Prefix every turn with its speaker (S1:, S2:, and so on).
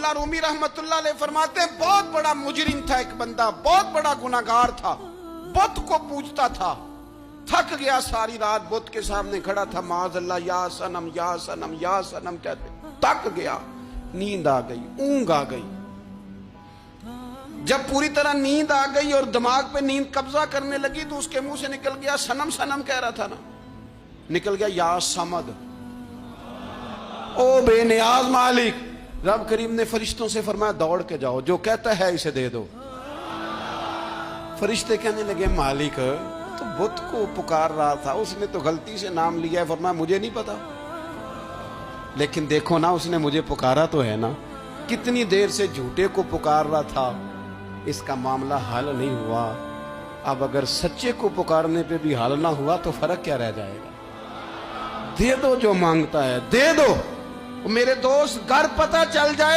S1: जलालुल्लाह रूमी रहमतुल्लाह अलैह फरमाते हैं, बहुत बड़ा मुजरिम था एक बंदा, बहुत बड़ा गुनाहगार था, बुत को पूजता था, थक गया, सारी रात बुत के सामने खड़ा था, माज़अल्लाह या सनम या सनम या सनम कहते, थक गया, नींद आ गई, ऊंघ आ गई। जब पूरी तरह नींद आ गई और दिमाग पे नींद कब्जा करने लगी तो उसके मुंह से निकल गया, सनम सनम कह रहा था ना, निकल गया या समद, ओ बेनियाज मालिक। रब करीम ने फरिश्तों से फरमाया, दौड़ के जाओ, जो कहता है इसे दे दो। फरिश्ते कहने लगे, मालिक तो बुत को पुकार रहा था, उसने तो गलती से नाम लिया है। फरमाया, मुझे नहीं पता, लेकिन देखो ना, उसने मुझे पुकारा तो है ना। कितनी देर से झूठे को पुकार रहा था, इसका मामला हल नहीं हुआ। अब अगर सच्चे को पुकारने पे भी हल ना हुआ तो फर्क क्या रह जाएगा। दे दो जो मांगता है, दे दो। मेरे दोस्त, घर पता चल जाए